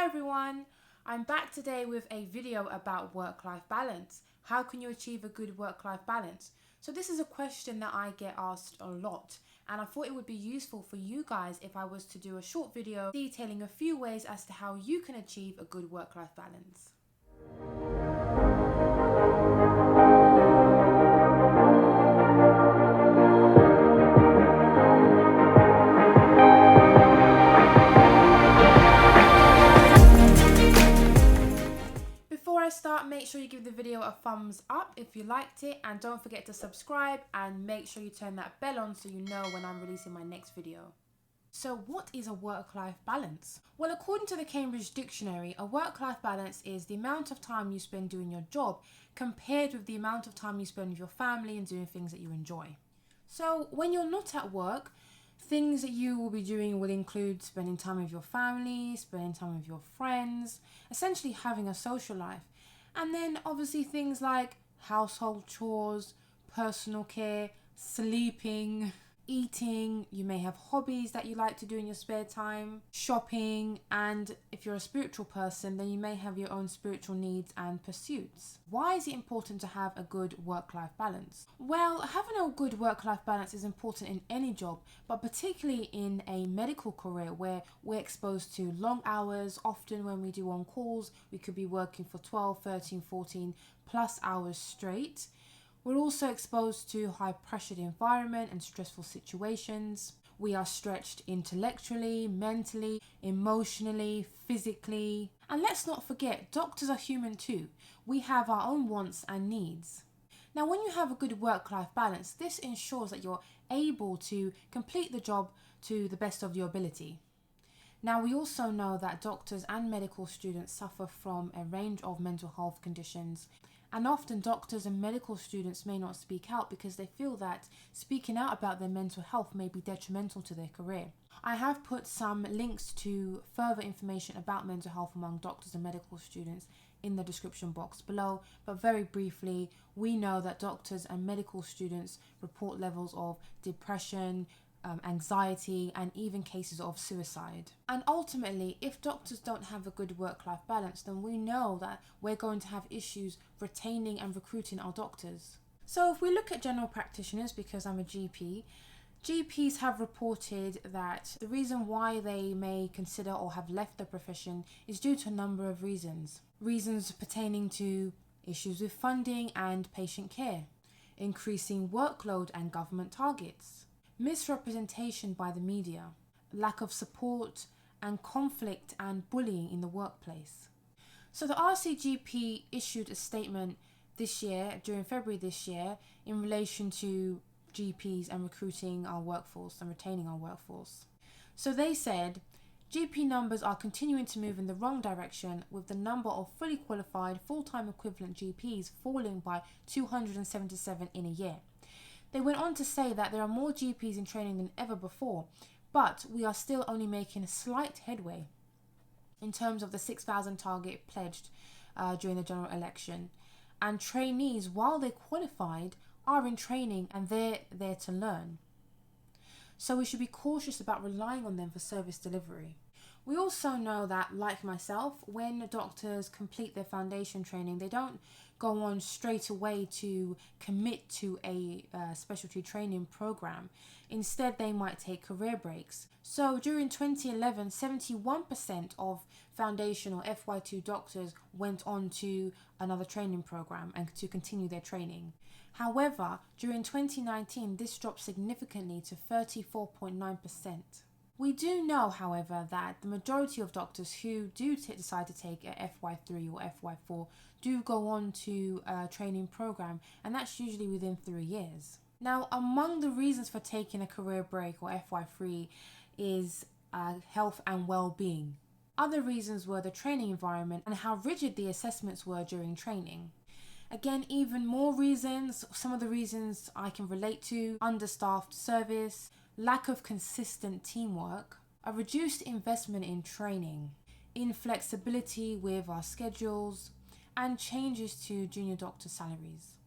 everyone, I'm back today with a video about work-life balance. How can you achieve a good work-life balance? So this is a question that I get asked a lot, and I thought it would be useful for you guys if I was to do a short video detailing a few ways as to how you can achieve a good work-life balance. Make sure you give the video a thumbs up if you liked it, and don't forget to subscribe and make sure you turn that bell on so you know when I'm releasing my next video. So what is a work-life balance? Well, according to the Cambridge Dictionary, a work-life balance is the amount of time you spend doing your job compared with the amount of time you spend with your family and doing things that you enjoy. So when you're not at work, things that you will be doing will include spending time with your family, spending time with your friends, essentially having a social life. And then obviously things like household chores, personal care, sleeping, eating. You may have hobbies that you like to do in your spare time, shopping, and if you're a spiritual person, then you may have your own spiritual needs and pursuits. Why is it important to have a good work-life balance? Well, having a good work-life balance is important in any job, but particularly in a medical career where we're exposed to long hours. Often when we do on calls, we could be working for 12, 13, 14 plus hours straight. We're also exposed to high-pressured environment and stressful situations. We are stretched intellectually, mentally, emotionally, physically. And let's not forget, doctors are human too. We have our own wants and needs. Now, when you have a good work-life balance, this ensures that you're able to complete the job to the best of your ability. Now, we also know that doctors and medical students suffer from a range of mental health conditions. And often doctors and medical students may not speak out because they feel that speaking out about their mental health may be detrimental to their career. I have put some links to further information about mental health among doctors and medical students in the description box below, but very briefly, we know that doctors and medical students report levels of depression, anxiety, and even cases of suicide. And ultimately, if doctors don't have a good work-life balance, then we know that we're going to have issues retaining and recruiting our doctors. So if we look at general practitioners, because I'm a GP, GPs have reported that the reason why they may consider or have left the profession is due to a number of reasons. Reasons pertaining to issues with funding and patient care, increasing workload and government targets, misrepresentation by the media, lack of support, and conflict and bullying in the workplace. So the RCGP issued a statement this year, during February this year, in relation to GPs and recruiting our workforce and retaining our workforce. So they said, GP numbers are continuing to move in the wrong direction, with the number of fully qualified full-time equivalent GPs falling by 277 in a year. They went on to say that there are more GPs in training than ever before, but we are still only making a slight headway in terms of the 6,000 target pledged during the general election. And trainees, while they're qualified, are in training and they're there to learn. So we should be cautious about relying on them for service delivery. We also know that, like myself, when doctors complete their foundation training, they don't go on straight away to commit to a specialty training program. Instead, they might take career breaks. So during 2011, 71% of foundation or FY2 doctors went on to another training program and to continue their training. However, during 2019, this dropped significantly to 34.9%. We do know, however, that the majority of doctors who do decide to take a FY3 or FY4 do go on to a training program, and that's usually within 3 years. Now, among the reasons for taking a career break or FY3 is health and well-being. Other reasons were the training environment and how rigid the assessments were during training. Again, even more reasons, some of the reasons I can relate to: understaffed service, lack of consistent teamwork, a reduced investment in training, inflexibility with our schedules, and changes to junior doctor salaries.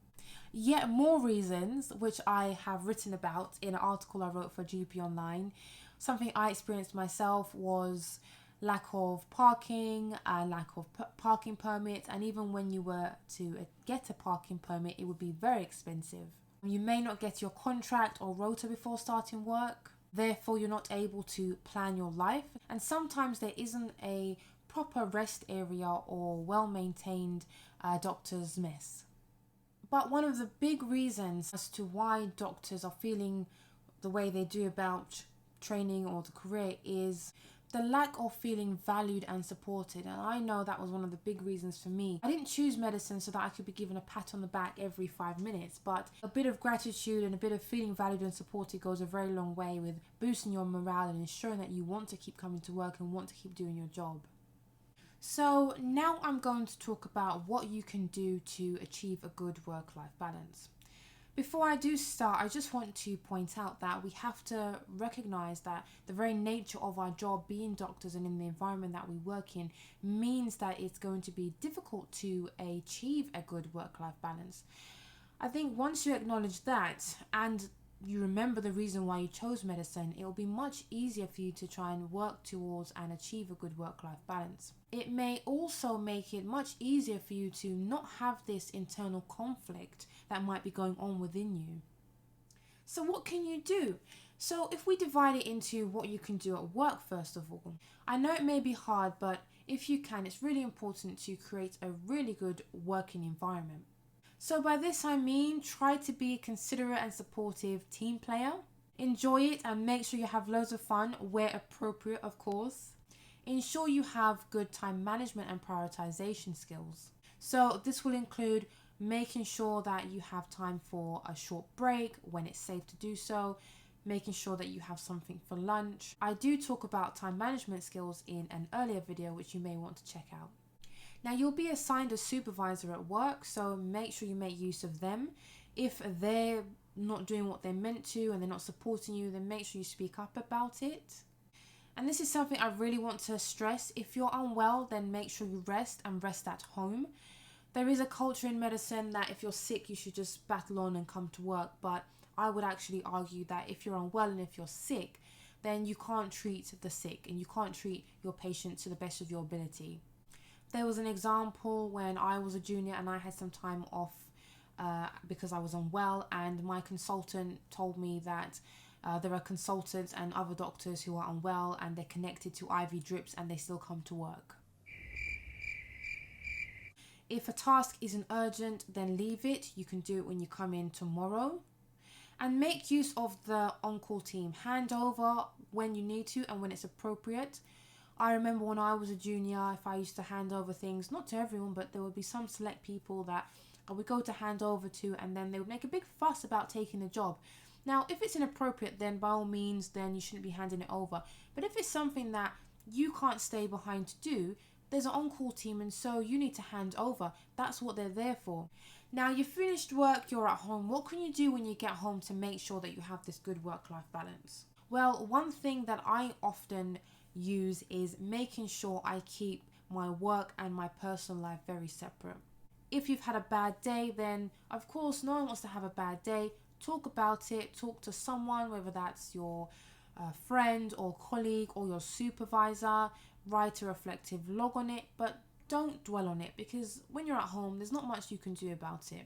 Yet more reasons, which I have written about in an article I wrote for GP Online, something I experienced myself was lack of parking, lack of parking permits, and even when you were to get a parking permit, it would be very expensive. You may not get your contract or rota before starting work, therefore you're not able to plan your life, and sometimes there isn't a proper rest area or well-maintained doctor's mess. But one of the big reasons as to why doctors are feeling the way they do about training or the career is the lack of feeling valued and supported. And I know that was one of the big reasons for me. I didn't choose medicine so that I could be given a pat on the back every 5 minutes, but a bit of gratitude and a bit of feeling valued and supported goes a very long way with boosting your morale and ensuring that you want to keep coming to work and want to keep doing your job. So now I'm going to talk about what you can do to achieve a good work-life balance. Before I do start, I just want to point out that we have to recognize that the very nature of our job, being doctors and in the environment that we work in, means that it's going to be difficult to achieve a good work-life balance. I think once you acknowledge that and you remember the reason why you chose medicine, it will be much easier for you to try and work towards and achieve a good work-life balance. It may also make it much easier for you to not have this internal conflict that might be going on within you. So what can you do? So if we divide it into what you can do at work first of all, I know it may be hard, but if you can, it's really important to create a really good working environment. So by this I mean try to be a considerate and supportive team player. Enjoy it and make sure you have loads of fun where appropriate, of course. Ensure you have good time management and prioritization skills. So this will include making sure that you have time for a short break when it's safe to do so, making sure that you have something for lunch. I do talk about time management skills in an earlier video which you may want to check out. Now you'll be assigned a supervisor at work, so make sure you make use of them. If they're not doing what they're meant to and they're not supporting you, then make sure you speak up about it. And this is something I really want to stress. If you're unwell, then make sure you rest and rest at home. There is a culture in medicine that if you're sick, you should just battle on and come to work. But I would actually argue that if you're unwell and if you're sick, then you can't treat the sick and you can't treat your patient to the best of your ability. There was an example when I was a junior and I had some time off because I was unwell, and my consultant told me that there are consultants and other doctors who are unwell and they're connected to IV drips and they still come to work. If a task isn't urgent, then leave it. You can do it when you come in tomorrow. And make use of the on-call team. Hand over when you need to and when it's appropriate. I remember when I was a junior, if I used to hand over things, not to everyone, but there would be some select people that I would go to hand over to, and then they would make a big fuss about taking the job. Now, if it's inappropriate, then by all means, then you shouldn't be handing it over. But if it's something that you can't stay behind to do, there's an on-call team, and so you need to hand over. That's what they're there for. Now, you finished work, you're at home. What can you do when you get home to make sure that you have this good work-life balance? Well, one thing that I often use is making sure I keep my work and my personal life very separate. If you've had a bad day, then of course no one wants to have a bad day. Talk about it, talk to someone, whether that's your friend or colleague or your supervisor. Write a reflective log on it, but don't dwell on it, because when you're at home there's not much you can do about it.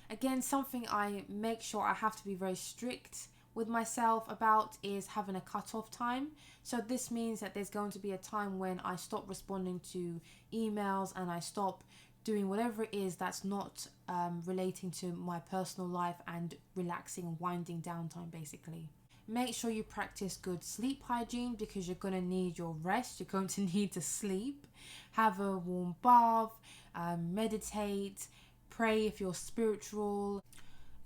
Again, something I make sure I have to be very strict with myself about is having a cut-off time. So this means that there's going to be a time when I stop responding to emails and I stop doing whatever it is that's not relating to my personal life and relaxing and winding down time, basically. Make sure you practice good sleep hygiene, because you're going to need your rest. You're going to need to sleep. Have a warm bath, meditate, pray if you're spiritual.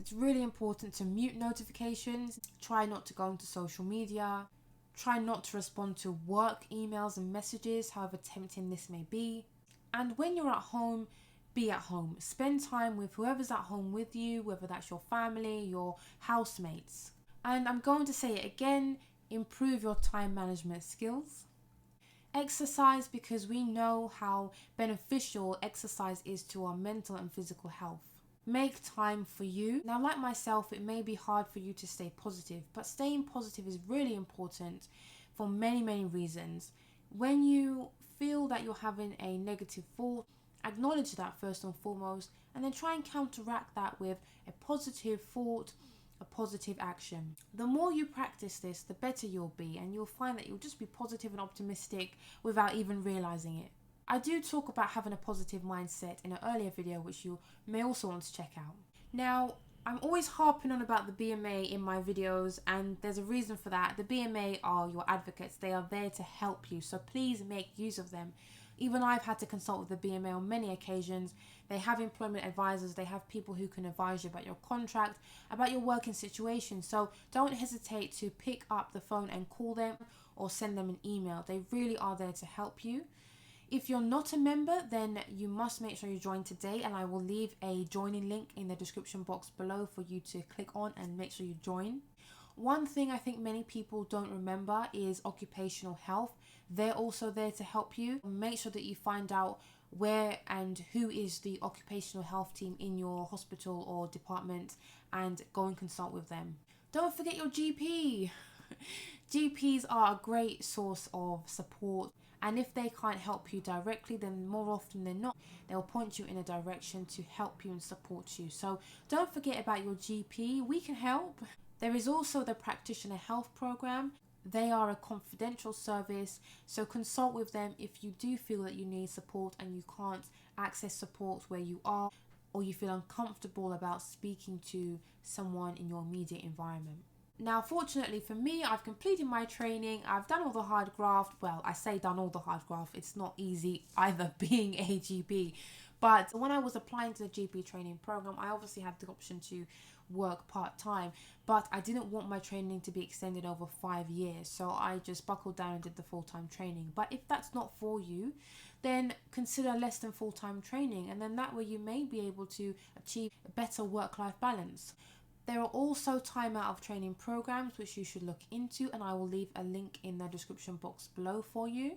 It's really important to mute notifications. Try not to go into social media. Try not to respond to work emails and messages, however tempting this may be. And when you're at home, be at home. Spend time with whoever's at home with you, whether that's your family, your housemates. And I'm going to say it again, improve your time management skills. Exercise, because we know how beneficial exercise is to our mental and physical health. Make time for you. Now, like myself, it may be hard for you to stay positive, but staying positive is really important for many, many reasons. When you feel that you're having a negative thought, acknowledge that first and foremost, and then try and counteract that with a positive thought, a positive action. The more you practice this, the better you'll be, and you'll find that you'll just be positive and optimistic without even realizing it. I do talk about having a positive mindset in an earlier video, which you may also want to check out. Now, I'm always harping on about the BMA in my videos, and there's a reason for that. The BMA are your advocates. They are there to help you, so please make use of them. Even I've had to consult with the BMA on many occasions. They have employment advisors. They have people who can advise you about your contract, about your working situation. So don't hesitate to pick up the phone and call them or send them an email. They really are there to help you. If you're not a member, then you must make sure you join today, and I will leave a joining link in the description box below for you to click on and make sure you join. One thing I think many people don't remember is occupational health. They're also there to help you. Make sure that you find out where and who is the occupational health team in your hospital or department and go and consult with them. Don't forget your GP. GPs are a great source of support, and if they can't help you directly, then more often than not, they'll point you in a direction to help you and support you. So don't forget about your GP. We can help. There is also the Practitioner Health Programme. They are a confidential service, so consult with them if you do feel that you need support and you can't access support where you are, or you feel uncomfortable about speaking to someone in your immediate environment. Now, fortunately for me, I've completed my training. I've done all the hard graft. Well, I say done all the hard graft. It's not easy either being a GP. But when I was applying to the GP training program, I obviously had the option to work part-time, but I didn't want my training to be extended over 5 years, so I just buckled down and did the full-time training. But if that's not for you, then consider less than full-time training, and then that way you may be able to achieve a better work-life balance. There are also time out of training programs which you should look into, and I will leave a link in the description box below for you.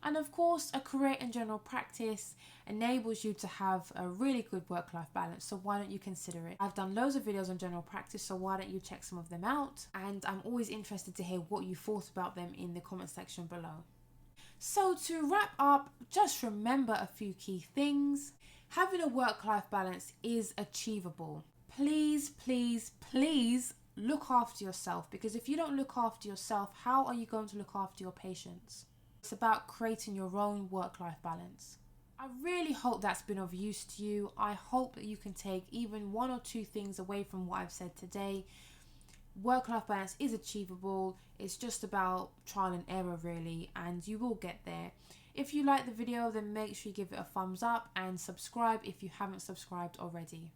And of course, a career in general practice enables you to have a really good work-life balance, so why don't you consider it? I've done loads of videos on general practice, so why don't you check some of them out? And I'm always interested to hear what you thought about them in the comment section below. So to wrap up, just remember a few key things. Having a work-life balance is achievable. Please, please, please look after yourself, because if you don't look after yourself, how are you going to look after your patients? It's about creating your own work-life balance. I really hope that's been of use to you. I hope that you can take even 1 or 2 things away from what I've said today. Work-life balance is achievable. It's just about trial and error really, and you will get there. If you like the video, then make sure you give it a thumbs up and subscribe if you haven't subscribed already.